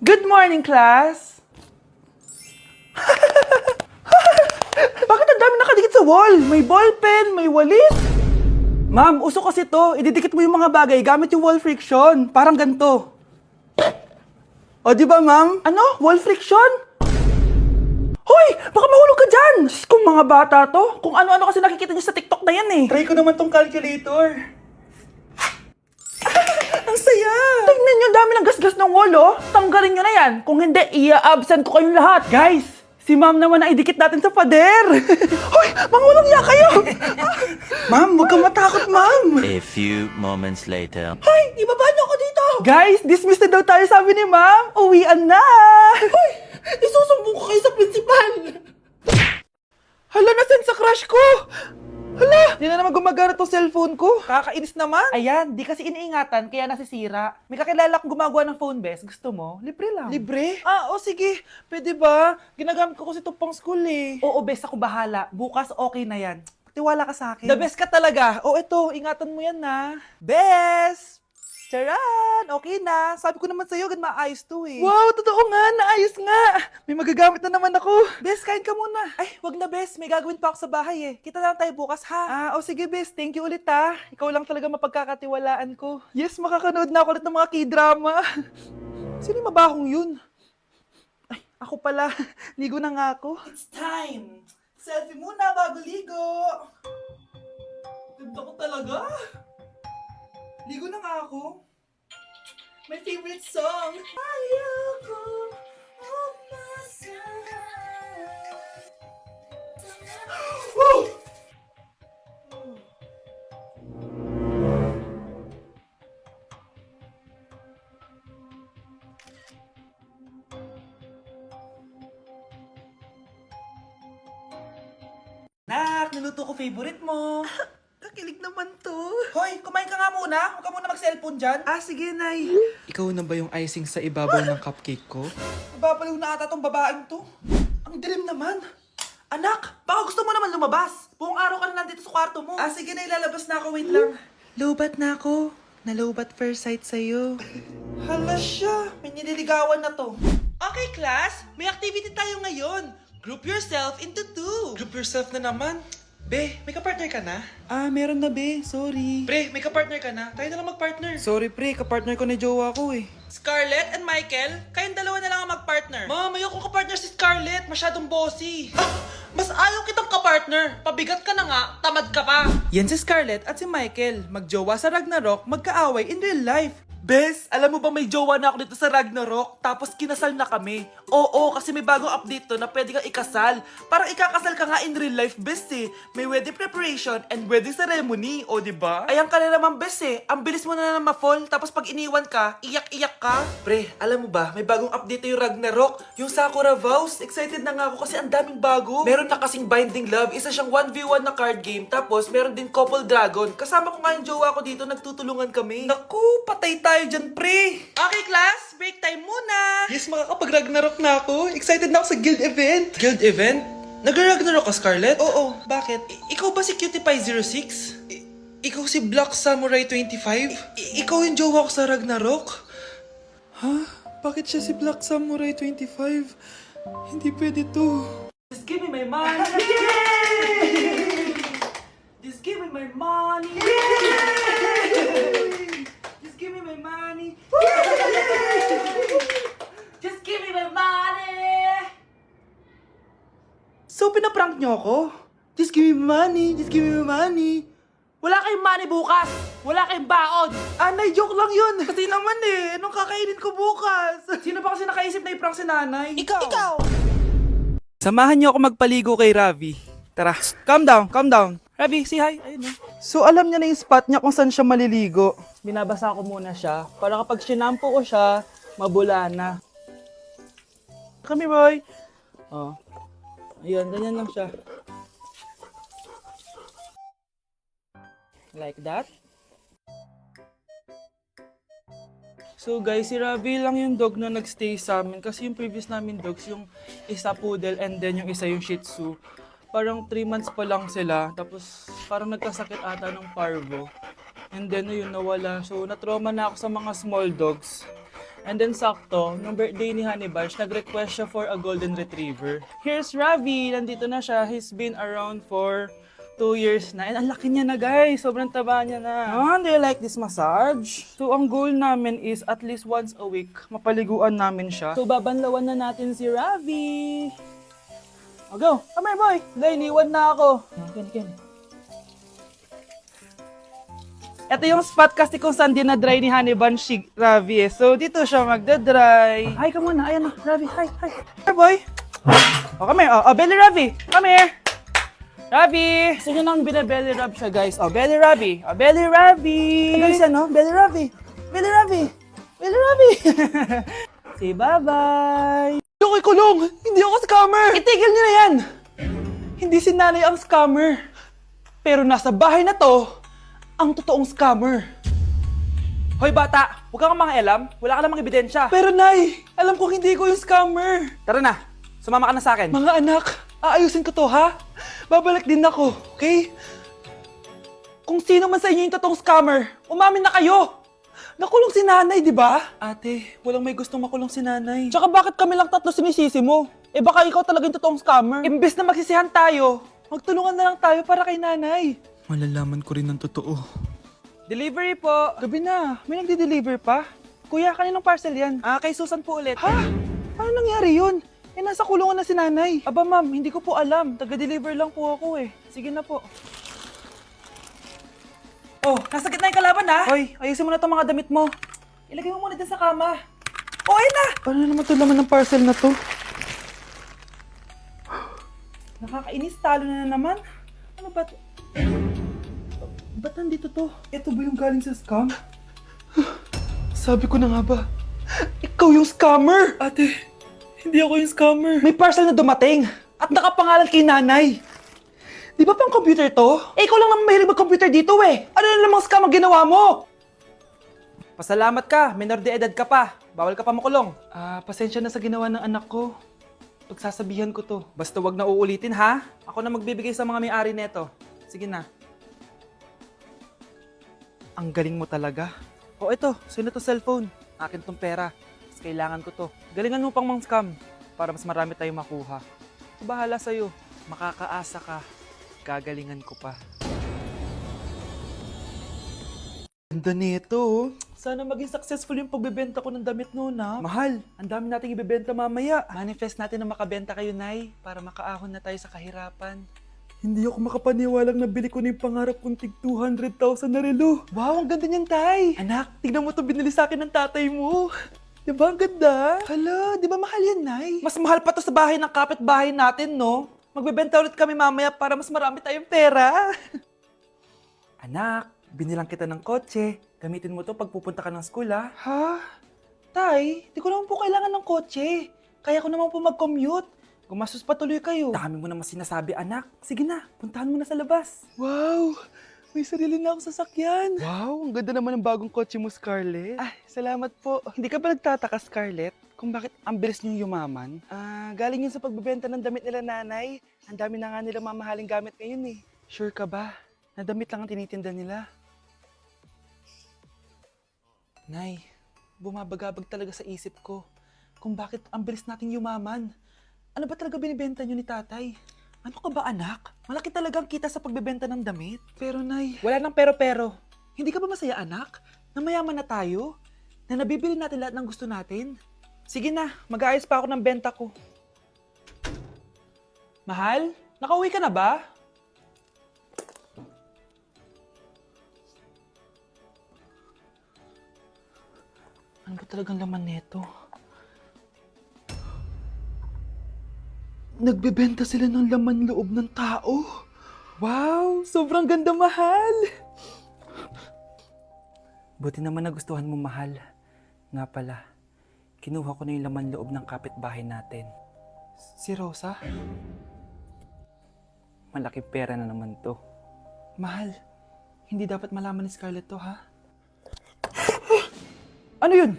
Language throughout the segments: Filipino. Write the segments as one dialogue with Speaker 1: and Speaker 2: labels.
Speaker 1: Good morning, class! Bakit ang dami nakadikit sa wall? May ballpen, may walis. Ma'am, uso kasi to. Ididikit mo yung mga bagay gamit yung wall friction. Parang ganito. O, di ba, ma'am? Ano? Wall friction? Hoy! Baka mahulog ka dyan! Diyos kong mga bata to. Kung ano-ano kasi nakikita niyo sa TikTok na yan eh. Try ko naman tong calculator. Ang saya! Tingnan niyo, dami ng gasgas ng wall, oh. Tanggalin niyo na yan. Kung hindi, i-absent ko kayong lahat. Guys, si ma'am naman na idikit natin sa pader. Hoy! Mangulong niya kayo! Ma'am, huwag kang matakot, ma'am.
Speaker 2: A few moments later.
Speaker 1: Hoy! Ibaba niyo ako dito! Guys, dismiss na daw tayo, sabi ni ma'am. Uwian na! Hoy! Isusumbong ko kayo sa principal! Hala, nasan sa crush ko? Hala! Di na naman gumagana tong cellphone ko. Kakainis naman. Ayan, di kasi iniingatan, kaya nasisira. May kakilala akong gumagawa ng phone best. Gusto mo? Libre lang. Libre? Ah, o sige. Pwede ba? Ginagamit ko kasi ito pang school eh. Oo, best ako bahala. Bukas okay na yan. Tiwala ka sa akin. The best ka talaga. O ito, ingatan mo yan na. Best! Charan! Okay na. Sabi ko naman sa'yo, gan maayos to eh. Wow, totoo nga. Naayos nga. May magagamit na naman ako. Bes, kain ka muna. Ay, wag na Bes. May gagawin pa ako sa bahay eh. Kita na lang tayo bukas ha. O sige Bes. Thank you ulit ha. Ikaw lang talaga mapagkakatiwalaan ko. Yes, makakanood na ako ulit ng mga K-drama. Sino yung mabahong yun? Ay, ako pala. Ligo na nga ako. It's time. Selfie muna bago ligo. Ganda ko talaga. Ligo na nga ako. My favorite song. Ayoko umasahan. Woo! Nak, niluto ko favorite mo. Kakilig naman to. Hoy, kumain ka nga muna. Huwag ka muna mag-cellphone dyan. Ah, sige, Nay.
Speaker 3: Ikaw na ba yung icing sa ibabaw ng cupcake ko?
Speaker 1: Nababaliw na ata tong babaeng to. Ang dilim naman. Anak, baka gusto mo naman lumabas. Buong araw ka na nandito sa kwarto mo. Ah, sige na, ilalabas na ako. Wait lang.
Speaker 3: Lobat na ako. Nalobat first sight sa'yo.
Speaker 1: Hala siya. May nililigawan na to. Okay, class. May activity tayo ngayon. Group yourself into two.
Speaker 3: Group yourself na naman. Be, may kapartner ka na?
Speaker 1: Ah, meron na, be. Sorry.
Speaker 3: Pre, may kapartner ka na? Tayo na lang magpartner.
Speaker 1: Sorry, pre. Kapartner ko ni jowa ko eh.
Speaker 3: Scarlett and Michael, kayong dalawa na lang ang magpartner. Ma'am, ayoko kapartner si Scarlett. Masyadong bossy. Mas ayaw kitang kapartner. Pabigat ka na nga, tamad ka pa.
Speaker 1: Yan si Scarlett at si Michael. Magjowa sa Ragnarok, magkaaway in real life. Bes, alam mo ba may jowa na ako dito sa Ragnarok? Tapos kinasal na kami. Oo, kasi may bagong update to na pwede kang ikasal. Parang ikakasal ka nga in real life, bes eh. May wedding preparation and wedding ceremony, o diba? Ayan ka na naman, bes eh. Ang bilis mo na ma-fall, tapos pag iniwan ka, iyak-iyak ka. Pre, alam mo ba, may bagong update na yung Ragnarok. Yung Sakura Vows. Excited na nga ako kasi ang daming bago. Meron na kasing Binding Love, isa siyang 1v1 na card game. Tapos meron din Couple Dragon. Kasama ko nga yung jowa ko dito, nagtutulungan kami. Naku, patay tayo dyan, pre. Okay, class, break time muna.
Speaker 3: Yes, makakapag-Ragnarok na ako. Excited na ako sa guild event. Guild event? Nag-Ragnarok ka, Scarlett?
Speaker 1: Oo, bakit?
Speaker 3: Ikaw ba si Cutie Pie 06? Ikaw si Black Samurai 25? Ikaw yung jowa ko sa Ragnarok? Ha? Bakit siya si Black Samurai 25? Hindi pwede to.
Speaker 1: Just give me my money. Yay! Just give me my money. Yay! Just give me my money. Just give me my money. So, pinaprank nyo ako? Just give me my money. Just give me my money. Wala kayong money bukas. Wala kayong baon. Anay, joke lang yun. Kasi naman eh, anong kakainin ko bukas? Sino ba kasi nakaisip na i-prank si nanay? Ikaw! Samahan niyo ako magpaligo kay Ravi. Tara, calm down, calm down. Ravi, say hi. Ayun na. So, alam niya na yung spot niya kung saan siya maliligo. Binabasa ko muna siya para kapag sinampo ko siya, mabula na. Come here, boy. Oh. Ayun, ganyan lang siya. Like that. So guys, si Ravi lang yung dog na nagstay sa amin kasi yung previous namin dogs, yung isa poodle and then yung isa yung shih tzu. Parang 3 months pa lang sila, tapos parang nagkasakit ata ng parvo. And then, yun, nawala. So, na-trauma na ako sa mga small dogs. And then sakto, nung birthday ni Honey Bunch, nag-request siya for a golden retriever. Here's Ravi, nandito na siya. He's been around for 2 years na. And ang laki niya na guys, sobrang taba niya na. Do you like this massage? So ang goal namin is at least once a week, mapaliguan namin siya. So babanlawan na natin si Ravi. O go, come here boy. Dahil iniwan na ako. Ken. Ito yung spot kasi kung saan dinadry ni Honey Bunch si Ravi eh. So, dito siya magdadry. Hi ka muna. Ayan na. Ravi, hi. Hi, boy. O, come here. O, belly Ravi. Come here. Ravi. Gusto nyo nang binabelly rub siya, guys. O, belly Ravi. O, belly Ravi. Guys, ano? Belly Ravi. Belly Ravi. Belly Ravi. Say bye-bye. Ako'y kulong. Hindi ako scammer. Itigil niyo na yan. Hindi si nanay ang scammer. Pero nasa bahay na to, ang totoong scammer. Hoy bata, huwag kang mangialam. Wala ka namang ebidensya. Pero nay, alam kong hindi ko yung scammer. Tara na, sumama ka na sa akin. Mga anak, aayusin ko to ha. Babalik din ako, okay? Kung sino man sa inyo yung totoong scammer, umamin na kayo. Nakulong si nanay, di ba? Ate, walang may gustong makulong si nanay. Tsaka bakit kami lang tatlo sinisisi mo? Eh baka ikaw talaga yung totoong scammer. Imbes na magsisihan tayo, magtulungan na lang tayo para kay nanay.
Speaker 3: Malalaman ko rin ng totoo.
Speaker 1: Delivery po. Gabi na. May nagde-deliver pa? Kuya, kaninong parcel yan? Kay Susan po ulit. Ha? Paano nangyari yun? Eh, nasa kulungan na si nanay. Aba ma'am, hindi ko po alam. Taga-deliver lang po ako eh. Sige na po. Oh, nasa gitna yung kalaban ha? Hoy, ayusin mo na itong mga damit mo. Ilagay mo muna dyan sa kama. Oh, ayun na! Paano naman ito laman ng parcel na to? Nakakainis, talo na naman. Ano ba ito? Ba't nandito to? Ito ba yung galing sa scam? Sabi ko na nga ba, ikaw yung scammer! Ate, hindi ako yung scammer. May parcel na dumating at nakapangalan kay nanay. Di ba pang computer to? Eh, ikaw lang naman mahilig mag-computer dito eh. Ano na namang scam ang ginawa mo? Pasalamat ka, minor de edad ka pa. Bawal ka pa makulong. Pasensya na sa ginawa ng anak ko. Pagsasabihan ko to. Basta wag na uulitin ha. Ako na magbibigay sa mga may-ari neto. Sige na. Ang galing mo talaga. O ito, sino to cellphone? Akin tong pera. Mas kailangan ko to. Galingan mo pang mang scam para mas marami tayong makuha. Bahala sa'yo. Makakaasa ka. Gagalingan ko pa. Ganda nito. Sana maging successful yung pagbebenta ko ng damit noon ha. Mahal, ang dami nating ibebenta mamaya. Manifest natin na makabenta kayo, Nay, para makaahon na tayo sa kahirapan. Hindi ako makapaniwalang nabili ko na yung pangarap kong tig 200,000 na relo. Wow, ang ganda niyan, Tay. Anak, tignan mo to binili sa akin ng tatay mo. Diba ang ganda? Hala, di ba mahal yan, Nay? Mas mahal pa to sa bahay ng kapitbahay natin, no? Magbebenta ulit kami mamaya para mas marami tayong pera. Anak, binilang kita ng kotse. Gamitin mo to pag pupunta ka ng school, ha? Ha? Tay, di ko naman po kailangan ng kotse. Kaya ko naman po mag-commute. Gumastos pa tuloy kayo. Dami mo naman sinasabi, anak. Sige na, puntahan mo na sa labas. Wow! May sarili na akong sasakyan. Wow, ang ganda naman ng bagong kotse mo, Scarlett. Salamat po. Hindi ka ba nagtataka, Scarlett, kung bakit ang bilis niyong yumaman? Galing yun sa pagbebenta ng damit nila nanay. Ang dami na nga nila mamahaling gamit ngayon eh. Sure ka ba? Na damit lang ang tinitinda nila? Nay, bumabagabag talaga sa isip ko kung bakit ang bilis nating yumaman. Ano ba talaga binibenta niyo ni tatay? Ano ka ba anak? Malaki talaga ang kita sa pagbebenta ng damit. Pero nay, wala nang pero-pero. Hindi ka ba masaya anak? Na mayaman na tayo? Na nabibili natin lahat ng gusto natin? Sige na, mag-aayos pa ako ng benta ko. Mahal, nakauwi ka na ba? Ano ba talagang laman neto? Nagbebenta sila ng laman loob ng tao. Wow, sobrang ganda, mahal. Buti naman nagustuhan mo, mahal. Nga pala, kinuha ko na yung laman loob ng kapitbahay natin. Si Rosa? Malaking pera na naman to. Mahal, hindi dapat malaman ni Scarlett to, ha? Ano yun?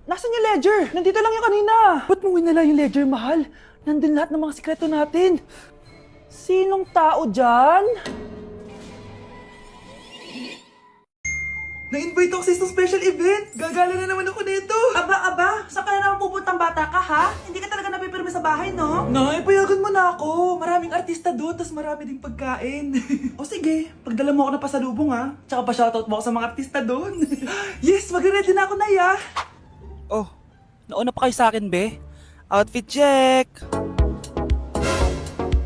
Speaker 1: Nasaan yung ledger? Nandito lang yung kanina. Ba't mo winala yung ledger, mahal? Nandun lahat ng mga sikreto natin. Sinong tao dyan? Na-invite ako sa isang special event. Gagala na naman ako nito.
Speaker 4: Aba, saan ka na naman pupuntang bata ka, ha? Hindi ka talaga napipirme sa bahay, no?
Speaker 1: Nay, payagan mo na ako. Maraming artista doon, tas marami ding pagkain. O sige, pagdala mo ako na pasalubong ha. Tsaka pa shoutout mo ako sa mga artista doon. Yes, magre-ready na ako na ya. Oh, nauna pa kayo sa akin, be. Outfit check.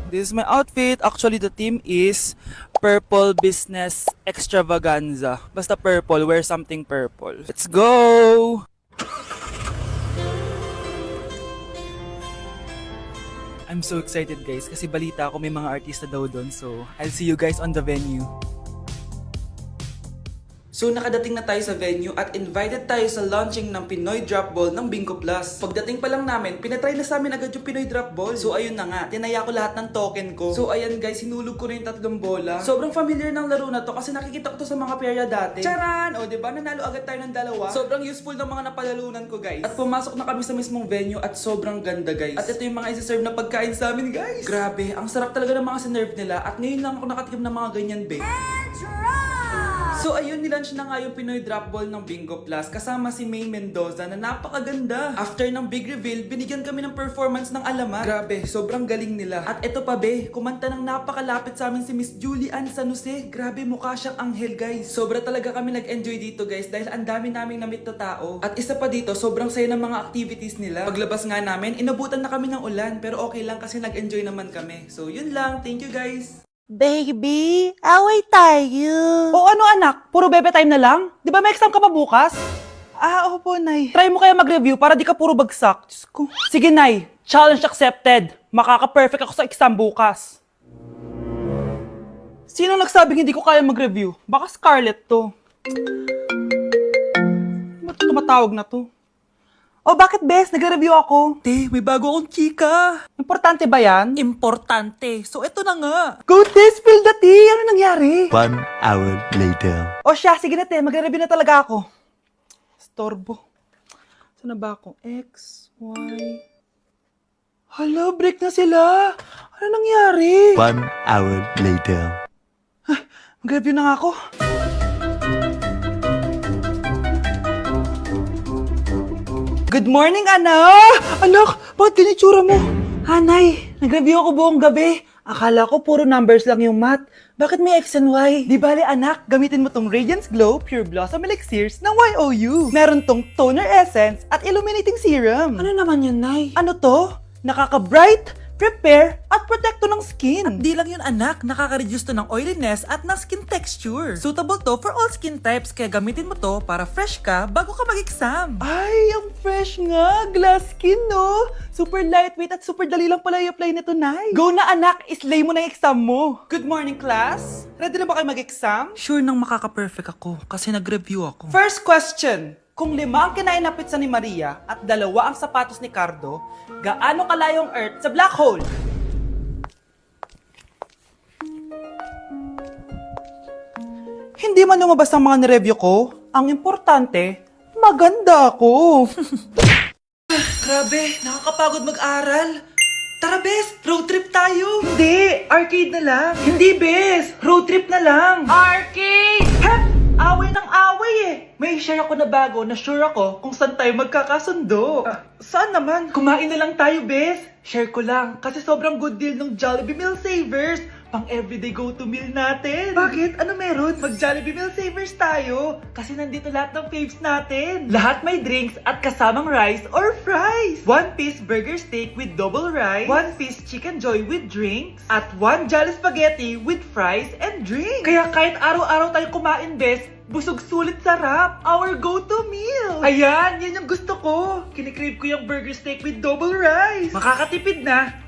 Speaker 1: This is my outfit. Actually, the theme is Purple Business Extravaganza. Basta purple, wear something purple. Let's go! I'm so excited guys kasi balita ako may mga artista daw doon. So, I'll see you guys on the venue. So nakadating na tayo sa venue at invited tayo sa launching ng Pinoy Drop Ball ng Bingo Plus. Pagdating pa lang namin, pinatry na sa amin agad yung Pinoy Drop Ball. So ayun na nga, tinaya ko lahat ng token ko. So ayan guys, hinulog ko na yung 3 bola. Sobrang familiar ng laro na to kasi nakikita ko to sa mga perya dati. Charan! O diba, nanalo agad tayo ng 2. Sobrang useful ng mga napalalunan ko guys. At pumasok na kami sa mismong venue at sobrang ganda guys. At ito yung mga isi-serve na pagkain sa amin guys. Grabe, ang sarap talaga ng mga sinerve nila at ngayon lang ako nakatikim ng mga ganyan be. So ayun, nilaunch na nga yung Pinoy Drop Ball ng Bingo Plus kasama si May Mendoza na napakaganda. After ng big reveal, binigyan kami ng performance ng alamat. Grabe, sobrang galing nila. At eto pa be, kumanta ng napakalapit sa amin si Miss Julie Ann San Jose. Grabe, mukha siyang anghel guys. Sobra talaga kami nag-enjoy dito guys dahil ang dami naming na-meet na tao. At isa pa dito, sobrang saya ng mga activities nila. Paglabas nga namin, inabutan na kami ng ulan pero okay lang kasi nag-enjoy naman kami. So yun lang, thank you guys.
Speaker 4: Baby, away tayo.
Speaker 1: O ano anak, puro bebe time na lang? Di ba may exam ka pa bukas? Ah, opo, Nay. Try mo kaya mag-review para di ka puro bagsak. Diyos ko. Sige, Nay. Challenge accepted. Makaka-perfect ako sa exam bukas. Sino nagsabing hindi ko kaya mag-review? Baka Scarlett to. Ba't tumatawag na to? Oh, bakit, Bes? Nagre-review ako. Te, may bago akong chika. Importante ba yan?
Speaker 4: Importante. So, eto na nga.
Speaker 1: Go, te! Spill the tea! Ano nangyari?
Speaker 2: 1 hour later.
Speaker 1: O siya, sige na te, magre-review na talaga ako. Storbo. Saan na ba ako? X, Y... Hala, break na sila! Ano nangyari?
Speaker 2: 1 hour later.
Speaker 1: Mag-review na nga ako. Good morning, anak! Anak, bakit ganyan itsura mo? Hanay, nag-review ako buong gabi. Akala ko puro numbers lang yung math. Bakit may X and Y? Di bale anak, gamitin mo tong Radiance Glow Pure Blossom Elixirs ng YOU. Meron tong toner essence at illuminating serum. Ano naman yun, Nay? Ano to? Nakaka-bright, prepare, at protekto ng skin.
Speaker 4: At di lang yun anak, nakaka-reduce to ng oiliness at ng skin texture. Suitable to for all skin types kaya gamitin mo to para fresh ka bago ka mag-exam.
Speaker 1: Ay, ang fresh nga. Glass skin, no? Super lightweight at super dali lang pala i-apply nito, Nay. Go na, anak. Islay mo na yung exam mo. Good morning, class. Ready na ba kayo mag-exam?
Speaker 4: Sure nang makaka-perfect ako kasi nag-review ako.
Speaker 1: First question. Kung 5 ang kinain na pizza ni Maria at 2 ang sapatos ni Cardo, gaano kalayo ang Earth sa black hole? Hindi man lumabas ang mga nireview ko. Ang importante, maganda ako.
Speaker 4: Grabe, nakakapagod mag-aral. Tara, Bes, road trip tayo.
Speaker 1: Hindi, arcade na lang. Hindi, Bes, road trip na lang.
Speaker 4: Arcade!
Speaker 1: Hep! Away ng away eh. May share ako na bago na sure ako kung saan tayo magkakasundo. Saan naman? Kumain na lang tayo, Bes. Share ko lang kasi sobrang good deal ng Jollibee Meal Savers. Pang everyday go-to meal natin. Bakit? Ano meron? Mag Jollibee Meal Savers tayo. Kasi nandito lahat ng faves natin. Lahat may drinks at kasamang rice or fries. 1-piece burger steak with double rice. 1-piece chicken joy with drinks. At 1 Jolly Spaghetti with fries and drinks. Kaya kahit araw-araw tayo kumain, Bes, busog sulit sarap. Our go-to meal. Ayan, yan yung gusto ko. Kinikrave ko yung burger steak with double rice. Makakatipid na.